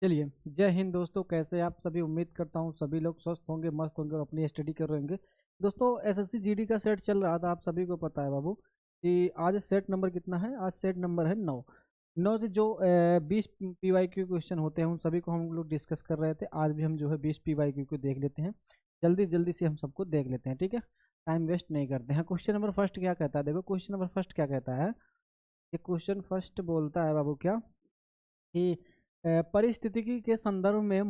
चलिए, जय हिंद दोस्तों। कैसे आप सभी? उम्मीद करता हूँ सभी लोग स्वस्थ होंगे, मस्त होंगे और अपनी स्टडी कर रहे होंगे। दोस्तों, एसएससी जीडी का सेट चल रहा था, आप सभी को पता है बाबू कि आज सेट नंबर कितना है। आज सेट नंबर है 9। 9 से जो 20 पीवाईक्यू क्वेश्चन होते हैं उन सभी को हम लोग डिस्कस कर रहे थे। आज भी हम जो है 20 पीवाईक्यू को देख लेते हैं। जल्दी जल्दी से हम सबको देख लेते हैं, ठीक है। टाइम वेस्ट नहीं करते हैं। क्वेश्चन नंबर फर्स्ट क्या कहता है? देखो क्वेश्चन नंबर फर्स्ट क्या कहता है। ये क्वेश्चन फर्स्ट बोलता है बाबू क्या कि परिस्थितिकी के संदर्भ में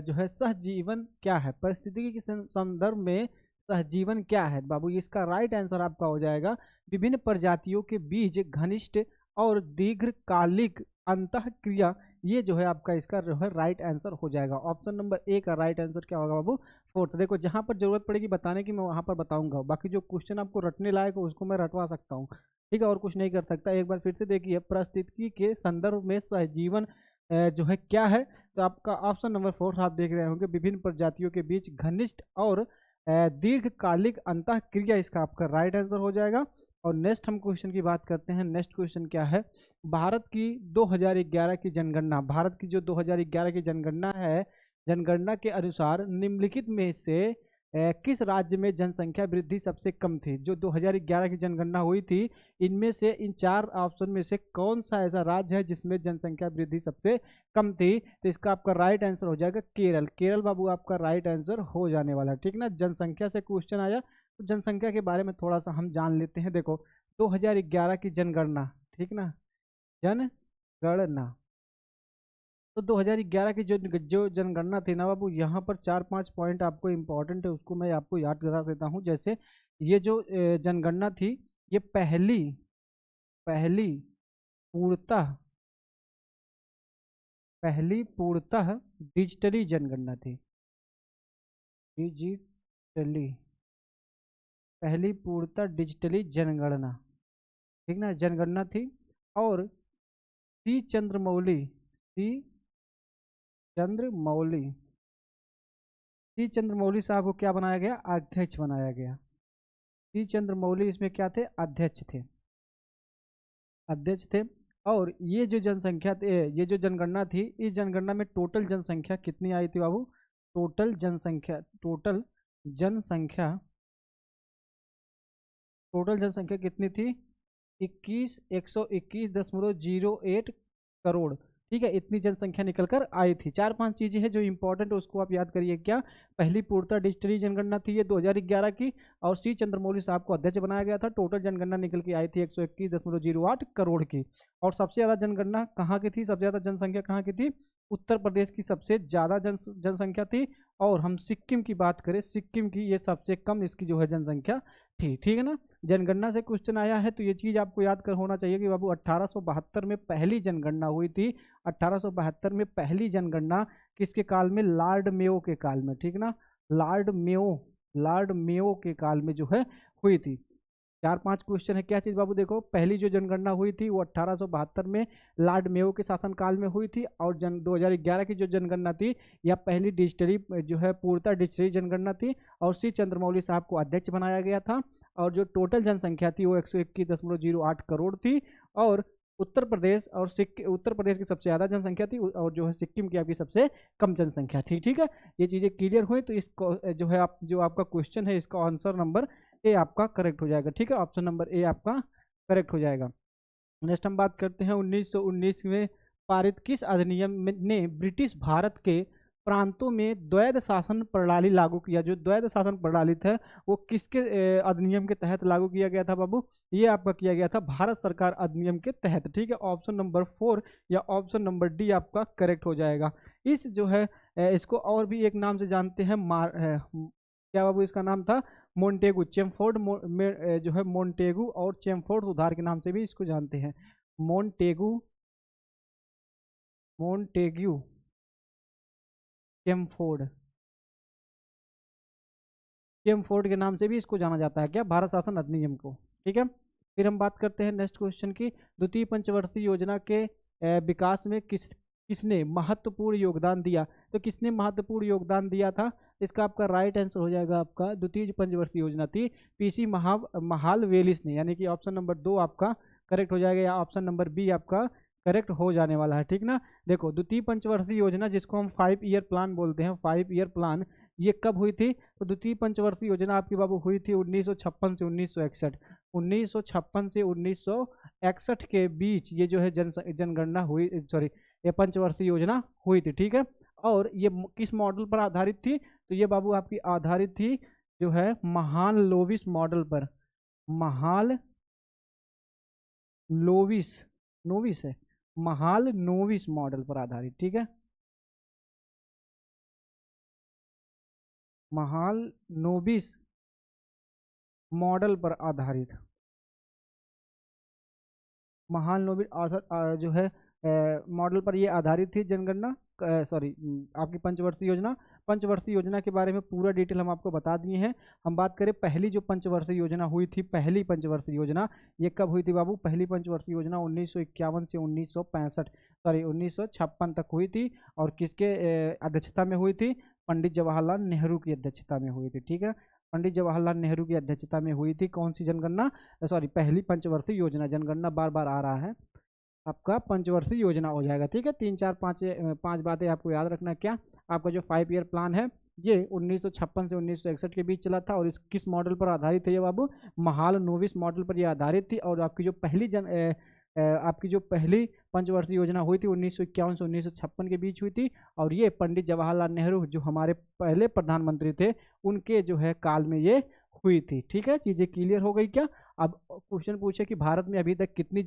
जो है सहजीवन क्या है। परिस्थितिकी के संदर्भ में सहजीवन क्या है बाबू? इसका राइट आंसर आपका हो जाएगा विभिन्न प्रजातियों के बीच घनिष्ठ और दीर्घकालिक अंतःक्रिया। ये जो है आपका इसका जो है राइट आंसर हो जाएगा। ऑप्शन नंबर ए का राइट आंसर क्या होगा बाबू? फोर्थ। देखो, जहां पर जरूरत पड़ेगी बताने की मैं वहां पर बताऊंगा। बाकी जो क्वेश्चन आपको रटने लायक हो उसको मैं रटवा सकता हूँ, ठीक है, और कुछ नहीं कर सकता। एक बार फिर से देखिए, परिस्थितिकी के संदर्भ में सहजीवन जो है क्या है। तो आपका ऑप्शन नंबर 4 आप देख रहे होंगे, विभिन्न प्रजातियों के बीच घनिष्ठ और दीर्घकालिक अंतःक्रिया, इसका आपका राइट आंसर हो जाएगा। और नेक्स्ट हम क्वेश्चन की बात करते हैं। नेक्स्ट क्वेश्चन क्या है? भारत की 2011 की जनगणना, भारत की जो 2011 की जनगणना है, जनगणना के अनुसार निम्नलिखित में से किस राज्य में जनसंख्या वृद्धि सबसे कम थी? जो 2011 की जनगणना हुई थी, इनमें से इन 4 ऑप्शन में से कौन सा ऐसा राज्य है जिसमें जनसंख्या वृद्धि सबसे कम थी? तो इसका आपका राइट आंसर हो जाएगा केरल। केरल बाबू आपका राइट आंसर हो जाने वाला है, ठीक ना। जनसंख्या से क्वेश्चन आया तो जनसंख्या के बारे में थोड़ा सा हम जान लेते हैं। देखो, 2011 की जनगणना, ठीक ना, जनगणना। तो 2011 की जो जो जनगणना थी ना बाबू, यहाँ पर 4-5 पॉइंट आपको इम्पोर्टेंट है, उसको मैं आपको याद करा देता हूँ। जैसे ये जो जनगणना थी, ये पहली पहली पूर्णतः पहली पूर्णतः डिजिटली जनगणना थी। डिजिटली, पहली पूर्णतः डिजिटली जनगणना, ठीक ना, जनगणना थी। और सी चंद्रमौली सी चंद्रमौली साहब को क्या बनाया गया? अध्यक्ष बनाया गया। सी चंद्रमौली इसमें क्या थे? अध्यक्ष थे, अध्यक्ष थे। और ये जो जनसंख्या ये जो जनगणना थी, इस जनगणना में टोटल जनसंख्या कितनी आई थी बाबू? जनसंख्या टोटल जनसंख्या कितनी थी? 121.08 करोड़, ठीक है। इतनी जनसंख्या निकल कर आई थी। 4-5 चीजें हैं जो इंपॉर्टेंट है, उसको आप याद करिए। क्या? पहली पूर्णतः डिजिटली जनगणना थी ये 2011 की, और सी चंद्रमौली साहब को अध्यक्ष बनाया गया था। टोटल जनगणना निकल के आई थी 121.08 करोड़ की। और सबसे ज्यादा जनगणना कहाँ की थी? सबसे ज्यादा जनसंख्या कहाँ की थी? उत्तर प्रदेश की सबसे ज्यादा जनसंख्या थी। और हम सिक्किम की बात करें, सिक्किम की ये सबसे कम इसकी जो है जनसंख्या थी, ठीक है ना। जनगणना से क्वेश्चन आया है तो ये चीज आपको याद कर होना चाहिए कि बाबू 1872 में पहली जनगणना हुई थी। 1872 में पहली जनगणना किसके काल में? लॉर्ड मेयो के काल में, ठीक ना। लॉर्ड मेयो के काल में जो है हुई थी। 4-5 क्वेश्चन है। क्या चीज बाबू? देखो, पहली जो जनगणना हुई थी वो 1872 में लॉर्ड मेयो के शासनकाल में हुई थी। और 2011 की जो जनगणना थी, यह पहली डिजिटली जो है पूर्णतः डिजिटली जनगणना थी। और सी चंद्रमौली साहब को अध्यक्ष बनाया गया था। और जो टोटल जनसंख्या थी वो 121.08 करोड़ थी। और उत्तर प्रदेश की सबसे ज़्यादा जनसंख्या थी, और जो है सिक्किम की आपकी सबसे कम जनसंख्या थी, ठीक है। ये चीज़ें क्लियर हुई तो इसको जो है आप जो आपका क्वेश्चन है, इसका आंसर नंबर ए आपका करेक्ट हो जाएगा, ठीक है। ऑप्शन नंबर ए आपका करेक्ट हो जाएगा। नेक्स्ट हम बात करते हैं 1919 में पारित किस अधिनियम ने ब्रिटिश भारत के प्रांतों में द्वैध शासन प्रणाली लागू किया? जो द्वैध शासन प्रणाली था वो किसके अधिनियम के तहत लागू किया गया था बाबू? ये आपका किया गया था भारत सरकार अधिनियम के तहत, ठीक है। ऑप्शन नंबर 4 या ऑप्शन नंबर डी आपका करेक्ट हो जाएगा। इस जो है इसको और भी एक नाम से जानते हैं, क्या बाबू इसका नाम था? मोन्टेगू, चेमफोर्ड जो है मोन्टेगू और चेमफोर्ड सुधार के नाम से भी इसको जानते हैं। मोन्टेग्यू चेमफोर्ड चेमफोर्ड के नाम से भी इसको जाना जाता है, क्या? भारत शासन अधिनियम को, ठीक है। फिर हम बात करते हैं नेक्स्ट क्वेश्चन की। द्वितीय पंचवर्षीय योजना के विकास में किसने महत्वपूर्ण योगदान दिया? तो किसने महत्वपूर्ण योगदान दिया था? इसका आपका राइट आंसर हो जाएगा आपका, द्वितीय पंचवर्षीय योजना थी पीसी महाल वेलिस ने, यानी कि ऑप्शन नंबर 2 आपका करेक्ट हो जाएगा, या ऑप्शन नंबर बी आपका करेक्ट हो जाने वाला है, ठीक ना। देखो द्वितीय पंचवर्षीय योजना जिसको हम 5 ईयर प्लान बोलते हैं, 5 ईयर प्लान, ये कब हुई थी? तो द्वितीय पंचवर्षीय योजना आपकी बाबू हुई थी 1956 से 1961। 1956 से 1961 के बीच ये जो है जनगणना हुई, सॉरी ये पंचवर्षीय योजना हुई थी, ठीक है। और ये किस मॉडल पर आधारित थी? तो ये बाबू आपकी आधारित थी जो है महाल लोविस मॉडल पर, महाल लोविस, नोविस है, महाल नोविस मॉडल पर आधारित, ठीक है, महाल नोविस मॉडल पर आधारित, महाल नोविस जो है मॉडल पर ये आधारित थी जनगणना, सॉरी आपकी पंचवर्षीय योजना। पंचवर्षीय योजना के बारे में पूरा डिटेल हम आपको बता दिए हैं। हम बात करें पहली जो पंचवर्षीय योजना हुई थी, पहली पंचवर्षीय योजना ये कब हुई थी बाबू? पहली पंचवर्षीय योजना 1951 से 1965, सॉरी 1956 तक हुई थी। और किसके अध्यक्षता में हुई थी? पंडित जवाहरलाल नेहरू की अध्यक्षता में हुई थी, ठीक है। पंडित जवाहरलाल नेहरू की अध्यक्षता में हुई थी कौन सी जनगणना? सॉरी पहली पंचवर्षीय योजना। जनगणना बार बार आ रहा है, आपका पंचवर्षीय योजना हो जाएगा, ठीक है। 3 4 5 बातें आपको याद रखना। क्या? आपका जो 5 ईयर प्लान है ये 1956 से 1961 के बीच चला था। और इस किस मॉडल पर आधारित है ये बाबू? महाल नोविस मॉडल पर ये आधारित थी। और आपकी जो पहली आपकी जो पहली पंचवर्षीय योजना हुई थी 1951 से 1956 के बीच हुई थी। और ये पंडित जवाहरलाल नेहरू जो हमारे पहले प्रधानमंत्री थे उनके जो है काल में ये हुई थी, ठीक है। चीजें क्लियर हो गई क्या? अब क्वेश्चन पूछे कि भारत में अभी तक कितनी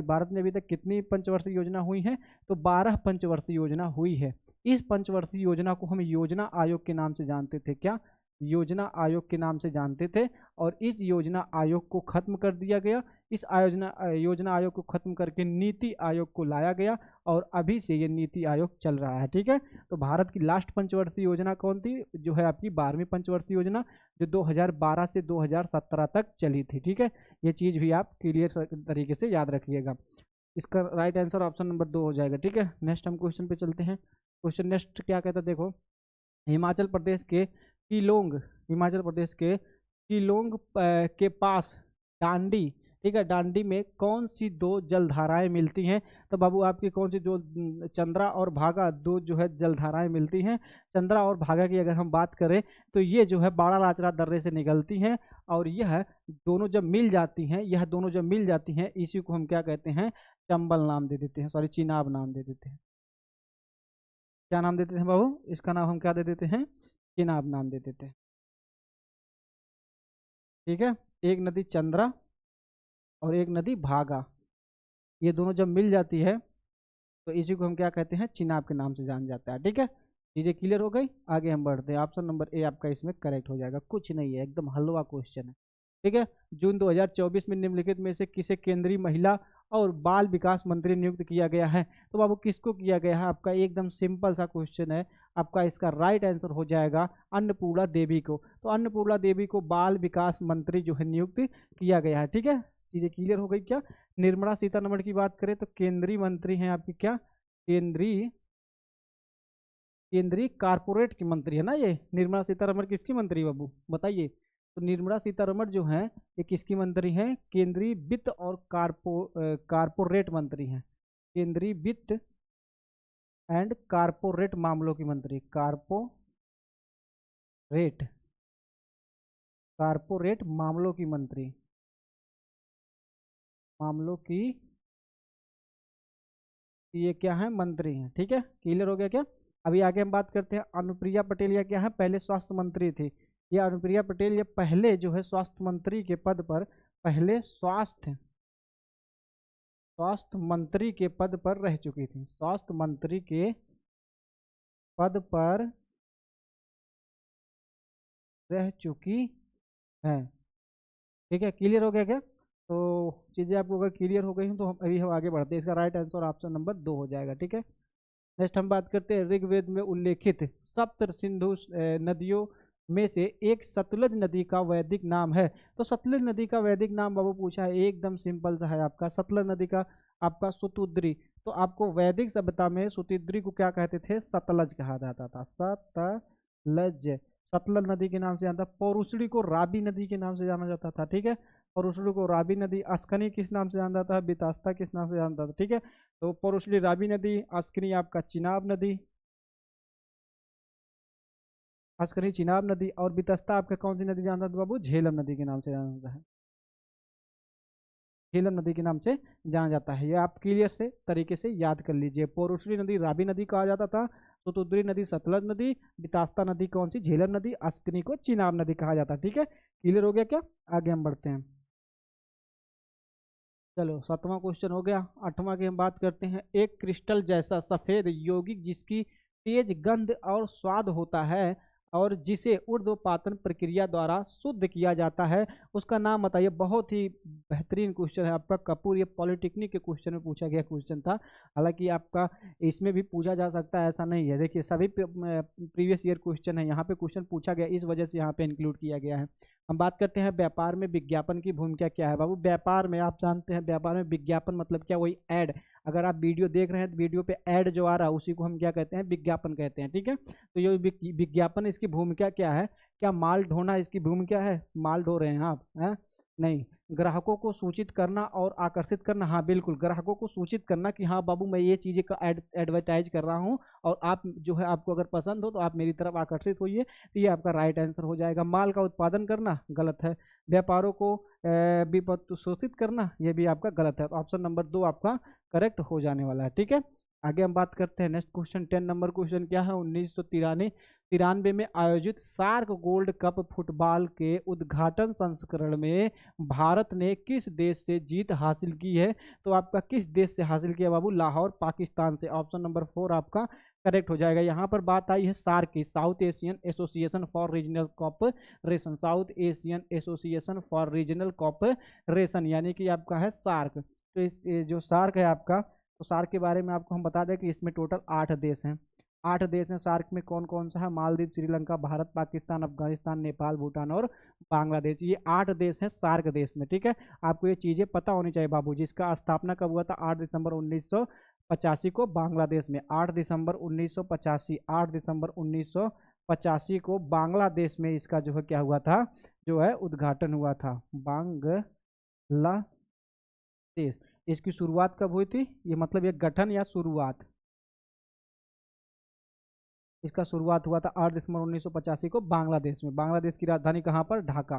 भारत में अभी तक कितनी पंचवर्षीय योजना हुई है? तो 12 पंचवर्षीय योजना हुई है। इस पंचवर्षीय योजना को हम योजना आयोग के नाम से जानते थे। क्या? योजना आयोग के नाम से जानते थे। और इस योजना आयोग को खत्म कर दिया गया। इस योजना आयोग को खत्म करके नीति आयोग को लाया गया। और अभी से ये नीति आयोग चल रहा है, ठीक है। तो भारत की लास्ट पंचवर्षीय योजना कौन थी? जो है आपकी 12वीं पंचवर्षीय योजना, जो 2012 से 2017 तक चली थी, ठीक है। ये चीज भी आप क्लियर तरीके से याद रखिएगा। इसका राइट आंसर ऑप्शन नंबर 2 हो जाएगा, ठीक है। नेक्स्ट हम क्वेश्चन पे चलते हैं। क्वेश्चन नेक्स्ट क्या कहता है देखो, हिमाचल प्रदेश के शिलोंग, हिमाचल प्रदेश के शिलोंग के पास डांडी, ठीक है, डांडी में कौन सी 2 जलधाराएं मिलती हैं? तो बाबू आपकी कौन सी, जो चंद्रा और भागा, 2 जो है जलधाराएं मिलती हैं। चंद्रा और भागा की अगर हम बात करें तो ये जो है बाड़ा लाचरा दर्रे से निकलती हैं। और यह दोनों जब मिल जाती हैं, यह दोनों जब मिल जाती हैं, इसी को हम क्या कहते हैं? चंबल नाम दे देते हैं, सॉरी चिनाब नाम दे देते हैं। क्या नाम देते हैं बाबू? इसका नाम हम क्या दे देते हैं? चिनाब नाम दे देते हैं, ठीक है। एक नदी चंद्रा और एक नदी भागा, ये दोनों जब मिल जाती है तो इसी को हम क्या कहते हैं? चिनाब के नाम से जान जाता है, ठीक है। चीजें क्लियर हो गई। आगे हम बढ़ते हैं। ऑप्शन नंबर ए आपका इसमें करेक्ट हो जाएगा। कुछ नहीं है, एकदम हलवा क्वेश्चन है, ठीक है। जून 2024 में निम्नलिखित में से किसे केंद्रीय महिला और बाल विकास मंत्री नियुक्त किया गया है? तो बाबू किसको किया गया है? आपका एकदम सिंपल सा क्वेश्चन है। आपका इसका राइट आंसर हो जाएगा अन्नपूर्णा देवी को। तो अन्नपूर्णा देवी को बाल विकास मंत्री जो है नियुक्त किया गया है, ठीक है। चीजें क्लियर हो गई क्या? निर्मला सीतारमण की बात करें तो केंद्रीय मंत्री हैं आपकी, क्या? केंद्रीय कारपोरेट की मंत्री है ना ये। निर्मला सीतारमण किसकी मंत्री बाबू बताइए? तो निर्मला सीतारमण जो है ये किसकी मंत्री हैं? केंद्रीय वित्त और कारपोरेट मंत्री हैं। केंद्रीय वित्त एंड कारपोरेट मामलों की मंत्री, कारपोरेट मामलों की मंत्री, मामलों की ये क्या है? मंत्री हैं, ठीक है। क्लियर हो गया क्या? अभी आगे हम बात करते हैं अनुप्रिया पटेल। या क्या है? पहले स्वास्थ्य मंत्री थी। ये अनुप्रिया पटेल ये पहले जो है स्वास्थ्य मंत्री के पद पर, पहले स्वास्थ्य मंत्री के पद पर रह चुकी थी। स्वास्थ्य मंत्री के पद पर रह चुकी है, ठीक है। क्लियर हो गया क्या? तो चीजें आपको अगर क्लियर हो गई हैं तो अभी हम आगे बढ़ते हैं। इसका राइट आंसर ऑप्शन नंबर 2 हो जाएगा, ठीक है। नेक्स्ट हम बात करते हैं ऋग्वेद में उल्लेखित सप्त सिंधु नदियों में से एक सतलज नदी का वैदिक नाम है। तो सतलज नदी का वैदिक नाम बाबू पूछा है, एकदम सिंपल सा है आपका। सतलज नदी का आपका सुतुद्री। तो आपको वैदिक सभ्यता में सुतुद्री को क्या कहते थे? सतलज कहा जाता था, सतलज। सतलज नदी के नाम से जानता। पौरुषणी को राबी नदी के नाम से जाना जाता था, ठीक है। पौरुषली को रावी नदी, अस्कनी किस नाम से जाना जाता है, बितास्ता किस नाम से जाना जाता है, ठीक है। तो पौरुषली रावी नदी, अस्कनी आपका चिनाब नदी, अस्कनी चिनाब नदी, और बितस्ता आपका कौन सी नदी जाना जाता है बाबू, झेलम नदी के नाम से जाना जाता है, झेलम नदी के नाम से जाना जाता है। ये आप क्लियर से तरीके से याद कर लीजिए। पौरुषली नदी रावी नदी कहा जाता था, सतुद्री नदी सतलज नदी, बितास्ता नदी कौन सी, झेलम नदी, अस्कनी को चिनाब नदी कहा जाता है, ठीक है। क्लियर हो गया क्या, आगे हम बढ़ते हैं। चलो 7वां क्वेश्चन हो गया। 8वां की हम बात करते हैं। एक क्रिस्टल जैसा सफेद यौगिक जिसकी तेज गंध और स्वाद होता है और जिसे ऊर्ध्वपातन प्रक्रिया द्वारा शुद्ध किया जाता है, उसका नाम बताइए। बहुत ही बेहतरीन क्वेश्चन है आपका कपूर, ये पॉलिटेक्निक के क्वेश्चन में पूछा गया क्वेश्चन था। हालांकि आपका इसमें भी पूछा जा सकता है, ऐसा नहीं है। देखिए सभी प्रीवियस ईयर क्वेश्चन है, यहाँ पे क्वेश्चन पूछा गया, इस वजह से यहाँ पे इंक्लूड किया गया है। हम बात करते हैं व्यापार में विज्ञापन की भूमिका क्या है बाबू। व्यापार में आप जानते हैं, व्यापार में विज्ञापन मतलब क्या, वही ऐड। अगर आप वीडियो देख रहे हैं तो वीडियो पे ऐड जो आ रहा है उसी को हम क्या कहते हैं, विज्ञापन कहते हैं, ठीक है। तो ये विज्ञापन, इसकी भूमिका क्या है, क्या माल ढोना इसकी भूमिका है, माल ढो रहे हैं आप, हैं, नहीं। ग्राहकों को सूचित करना और आकर्षित करना, हाँ बिल्कुल, ग्राहकों को सूचित करना कि हाँ बाबू मैं ये चीज़ें का एडवर्टाइज कर रहा हूँ और आप जो है, आपको अगर पसंद हो तो आप मेरी तरफ आकर्षित होइए, तो ये आपका राइट आंसर हो जाएगा। माल का उत्पादन करना गलत है। व्यापारों को विपत्ति शोषित करना, ये भी आपका गलत है। तो ऑप्शन नंबर 2 आपका करेक्ट हो जाने वाला है, ठीक है। आगे हम बात करते हैं नेक्स्ट क्वेश्चन। 10 नंबर क्वेश्चन क्या है। 1993 में आयोजित सार्क गोल्ड कप फुटबॉल के उद्घाटन संस्करण में भारत ने किस देश से जीत हासिल की है। तो आपका किस देश से हासिल किया बाबू, लाहौर पाकिस्तान से। ऑप्शन नंबर 4 आपका करेक्ट हो जाएगा। यहाँ पर बात आई है सार्क की, South Asian Association for Regional Cooperation, South Asian Association for Regional Cooperation, यानी कि आपका है सार्क। तो इस जो सार्क है आपका, तो सार्क के बारे में आपको हम बता दें कि इसमें टोटल 8 देश हैं। 8 देश हैं सार्क में। कौन कौन सा है, मालदीव, श्रीलंका, भारत, पाकिस्तान, अफगानिस्तान, नेपाल, भूटान और बांग्लादेश। ये 8 देश हैं सार्क देश में, ठीक है। आपको ये चीज़ें पता होनी चाहिए बाबू। जिसका स्थापना कब हुआ था, 8 दिसंबर 1985 को बांग्लादेश में। 8 दिसंबर 1985, 8 दिसंबर 1985 को बांग्लादेश में इसका जो है क्या हुआ था, जो है उद्घाटन हुआ था, बांग्लादेश। इसकी शुरुआत कब हुई थी, ये मतलब ये गठन या शुरुआत, इसका शुरुआत हुआ था 8 दिसंबर 1985 को बांग्लादेश में। बांग्लादेश की राजधानी कहाँ पर, ढाका।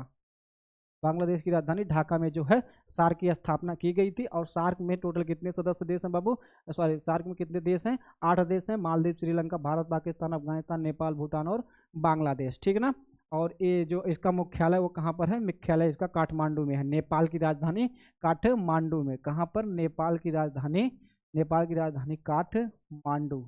बांग्लादेश की राजधानी ढाका में जो है सार्क की स्थापना की गई थी। और सार्क में टोटल कितने सदस्य देश हैं बाबू, सॉरी, सार्क में कितने देश हैं, 8 देश हैं। मालदीव, श्रीलंका, भारत, पाकिस्तान, अफगानिस्तान, नेपाल, भूटान और बांग्लादेश, ठीक है ना। और ये जो इसका मुख्यालय वो कहाँ पर है, मुख्यालय इसका काठमांडू में है। नेपाल की राजधानी काठमांडू में, कहाँ पर, नेपाल की राजधानी, नेपाल की राजधानी काठमांडू,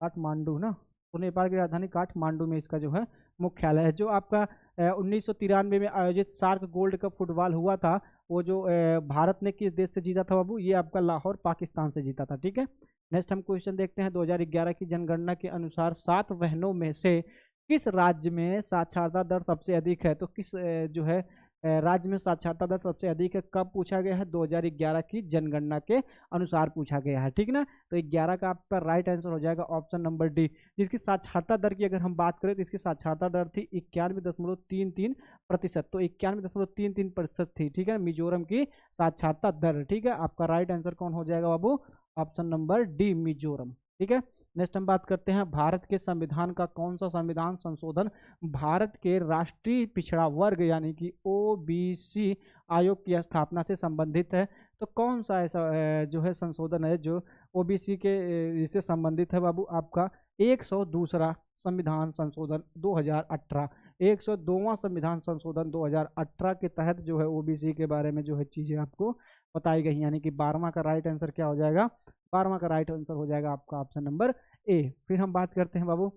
काठमांडू ना। तो नेपाल की राजधानी काठमांडू में इसका जो है मुख्यालय है। जो आपका 1993 में आयोजित सार्क गोल्ड कप फुटबॉल हुआ था, वो जो भारत ने किस देश से जीता था बाबू, ये आपका लाहौर पाकिस्तान से जीता था, ठीक है। नेक्स्ट हम क्वेश्चन देखते हैं। 2011 की जनगणना के अनुसार 7 बहनों में से किस राज्य में साक्षरता दर सबसे अधिक है। तो किस जो है राज्य में साक्षरता दर सबसे अधिक है, कब पूछा गया है, 2011 की जनगणना के अनुसार पूछा गया है, ठीक ना। तो 11 का आपका राइट आंसर हो जाएगा ऑप्शन नंबर डी। जिसकी साक्षरता दर की अगर हम बात करें तो इसकी साक्षरता दर थी 91.33%। तो 91.33% थी, ठीक है, मिजोरम की साक्षरता दर, ठीक है। आपका राइट आंसर कौन हो जाएगा बाबू, ऑप्शन नंबर डी, मिजोरम, ठीक है। नेक्स्ट हम बात करते हैं। भारत के संविधान का कौन सा संविधान संशोधन भारत के राष्ट्रीय पिछड़ा वर्ग यानी कि ओबीसी आयोग की स्थापना से संबंधित है। तो कौन सा ऐसा जो है संशोधन है जो ओबीसी के इससे संबंधित है बाबू, आपका 102वां संविधान संशोधन 2018, 102वां संविधान संशोधन 2018 के तहत जो है ओबीसी के बारे में जो है चीज़ें आपको बताई गई। यानी कि 12वां का राइट आंसर क्या हो जाएगा, 12वां का राइट आंसर हो जाएगा आपका ऑप्शन नंबर ए। फिर हम बात करते हैं बाबू,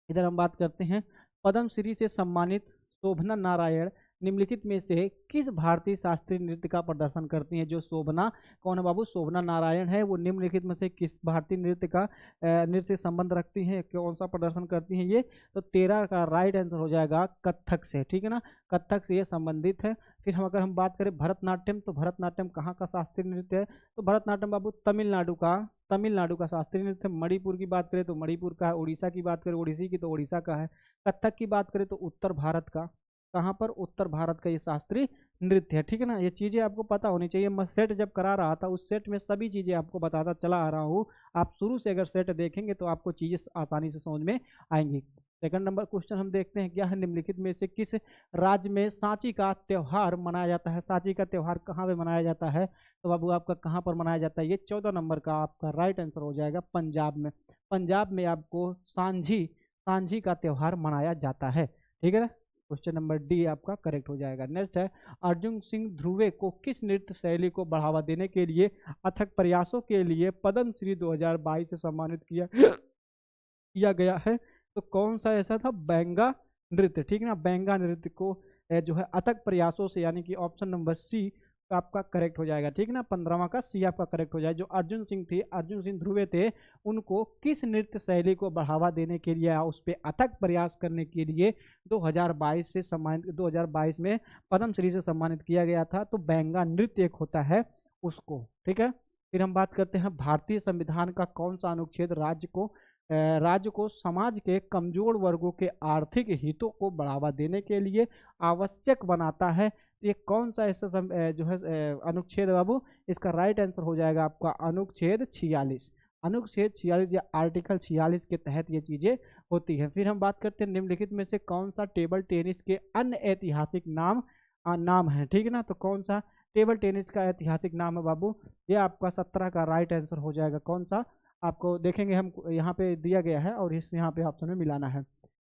इधर हम बात करते हैं। पद्मश्री से सम्मानित शोभना नारायण निम्नलिखित में से किस भारतीय शास्त्रीय नृत्य का प्रदर्शन करती हैं। जो शोभना कौन है बाबू, शोभना नारायण है, वो निम्नलिखित में से किस भारतीय नृत्य का नृत्य संबंध रखती हैं, कौन सा प्रदर्शन करती हैं ये। तो 13 का राइट आंसर हो जाएगा कथक से, ठीक है ना, कथक से ये संबंधित है। फिर हम अगर हम बात करें भरतनाट्यम, तो भरतनाट्यम कहाँ का शास्त्रीय नृत्य है। तो भरतनाट्यम बाबू तमिलनाडु का शास्त्रीय नृत्य। मणिपुर की बात करें तो मणिपुर का है, उड़ीसा की बात करें उड़ीसी की तो उड़ीसा का है। कथक की बात करें तो उत्तर भारत का, कहाँ पर, उत्तर भारत का ये शास्त्रीय नृत्य है। ठीक है ना, ये चीज़ें आपको पता होनी चाहिए। मैं सेट जब करा रहा था उस सेट में सभी चीज़ें आपको बताता चला आ रहा हूँ। आप शुरू से अगर सेट देखेंगे तो आपको चीज़ें आसानी से समझ में आएंगी। सेकंड नंबर क्वेश्चन हम देखते हैं, क्या है, निम्नलिखित में से किस राज्य में सांची का त्यौहार मनाया जाता है। सांची का त्यौहार कहाँ पे मनाया जाता है, तो बाबू आपका कहाँ पर मनाया जाता है, ये 14 नंबर का आपका राइट आंसर हो जाएगा, पंजाब में। पंजाब में आपको सांझी सांझी का त्यौहार मनाया जाता है। ठीक है ना, क्वेश्चन नंबर डी आपका करेक्ट हो जाएगा। नेक्स्ट है, अर्जुन सिंह ध्रुवे को किस नृत्य शैली को बढ़ावा देने के लिए अथक प्रयासों के लिए पद्म श्री 2022 से सम्मानित किया गया है। तो कौन सा ऐसा था, बैंगा नृत्य। ठीक है ना, बैंगा नृत्य को जो है अथक प्रयासों से, यानी कि ऑप्शन नंबर सी आपका करेक्ट हो जाएगा। ठीक है ना, 15वां का सी आपका करेक्ट हो जाएगा। जो अर्जुन सिंह थे, अर्जुन सिंह ध्रुवे थे, उनको किस नृत्य शैली को बढ़ावा देने के लिए, उस पर अथक प्रयास करने के लिए 2022 से सम्मानित, 2022 में पद्मश्री से सम्मानित किया गया था। तो बैंगा नृत्य एक होता है उसको। ठीक है, फिर हम बात करते हैं, भारतीय संविधान का कौन सा अनुच्छेद राज्य को समाज के कमजोर वर्गों के आर्थिक हितों को बढ़ावा देने के लिए आवश्यक बनाता है। तो ये कौन सा ऐसा जो है अनुच्छेद बाबू, इसका राइट आंसर हो जाएगा आपका अनुच्छेद 46। अनुच्छेद 46 या आर्टिकल 46 के तहत ये चीजें होती है। फिर हम बात करते हैं, निम्नलिखित में से कौन सा टेबल टेनिस के अन्य ऐतिहासिक नाम है। ठीक है ना, तो कौन सा टेबल टेनिस का ऐतिहासिक नाम है बाबू, ये आपका 17 का राइट आंसर हो जाएगा। कौन सा, आपको देखेंगे हम यहाँ पे दिया गया है और इस यहाँ पे ऑप्शन में मिलाना है।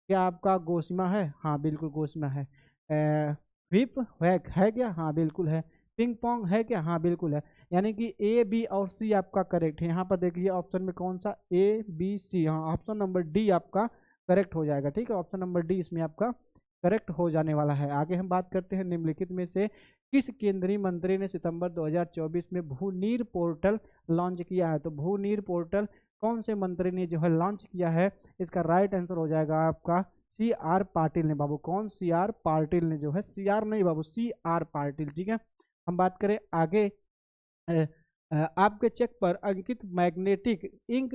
क्या आपका गोसिमा है, हाँ बिल्कुल गोसिमा है। व्हिप है क्या, हाँ बिल्कुल है। पिंग पोंग है क्या, हाँ बिल्कुल है। यानी कि ए बी और सी आपका करेक्ट है। यहाँ पर देखिए ऑप्शन में कौन सा, ए बी सी, हाँ ऑप्शन नंबर डी आपका करेक्ट हो जाएगा। ठीक है, ऑप्शन नंबर डी इसमें आपका करेक्ट हो जाने वाला है। आगे हम बात करते हैं, निम्नलिखित में से किस केंद्रीय मंत्री ने सितंबर 2024 में भूनीर पोर्टल लॉन्च किया है। तो भूनीर पोर्टल कौन से मंत्री ने जो है लॉन्च किया है, इसका राइट आंसर हो जाएगा आपका सी आर पाटिल ने बाबू। कौन, सी आर पाटिल ने जो है, सी आर नहीं बाबू, सी आर पाटिल। ठीक है, हम बात करें आगे, आपके चेक पर अंकित मैग्नेटिक इंक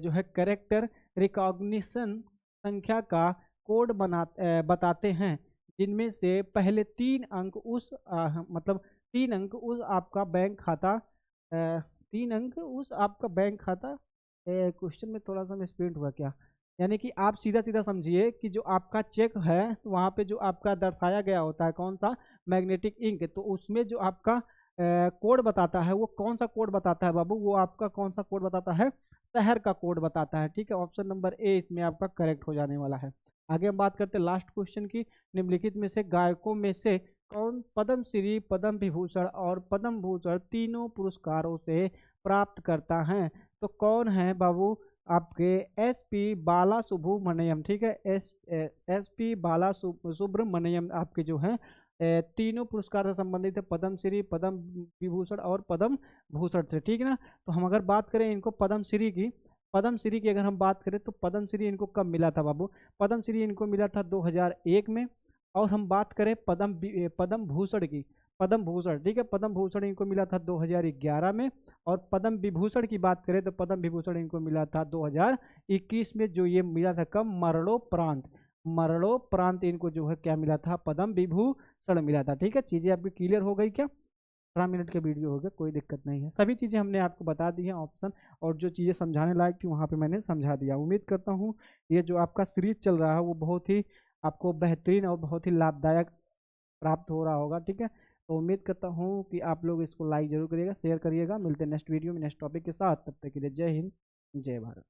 जो है कैरेक्टर रिकॉग्निशन संख्या का कोड बताते हैं, जिनमें से पहले 3 अंक उस मतलब 3 अंक उस आपका बैंक खाता 3 अंक उस आपका बैंक खाता, क्वेश्चन में थोड़ा सा मिसप्रिंट हुआ क्या, यानी कि आप सीधा सीधा समझिए कि जो आपका चेक है वहाँ पे जो आपका दर्शाया गया होता है कौन सा, मैग्नेटिक इंक, तो उसमें जो आपका कोड बताता है वो कौन सा कोड बताता है बाबू, वो आपका कौन सा कोड बताता है, शहर का कोड बताता है। ठीक है, ऑप्शन नंबर ए इसमें आपका करेक्ट हो जाने वाला है। आगे हम बात करते हैं लास्ट क्वेश्चन की, निम्नलिखित में से गायकों में से कौन पद्म श्री, पद्म विभूषण और पद्म भूषण तीनों पुरस्कारों से प्राप्त करता है। तो कौन है बाबू, आपके एस पी बाला सुब्रमण्यम। ठीक है, एस पी बाला सुब्रमण्यम आपके जो हैं तीनों पुरस्कार से संबंधित है, पद्म श्री, पद्म विभूषण और पद्म भूषण से। ठीक है ना, तो हम अगर बात करें इनको पद्म श्री की अगर हम बात करें तो पद्म श्री इनको कब मिला था बाबू, पद्म श्री इनको मिला था 2001 में। और हम बात करें पद्म भूषण की, पद्म भूषण, ठीक है, पद्म भूषण इनको मिला था 2011 में। और पद्म विभूषण की बात करें तो पद्म विभूषण इनको मिला था 2021 में, जो ये मिला था कब, मरणोपरांत इनको जो है क्या मिला था, पद्म विभूषण मिला था। ठीक है, चीज़ें आपकी क्लियर हो गई क्या, 15 मिनट के वीडियो हो गया, कोई दिक्कत नहीं है, सभी चीज़ें हमने आपको बता दी हैं ऑप्शन, और जो चीज़ें समझाने लायक थी वहाँ पे मैंने समझा दिया। उम्मीद करता हूँ ये जो आपका सीरीज चल रहा है वो बहुत ही आपको बेहतरीन और बहुत ही लाभदायक प्राप्त हो रहा होगा। ठीक है, तो उम्मीद करता हूँ कि आप लोग इसको लाइक जरूर करिएगा, शेयर करिएगा। मिलते हैं नेक्स्ट वीडियो में नेक्स्ट टॉपिक के साथ, तब तक के लिए जय हिंद, जय भारत।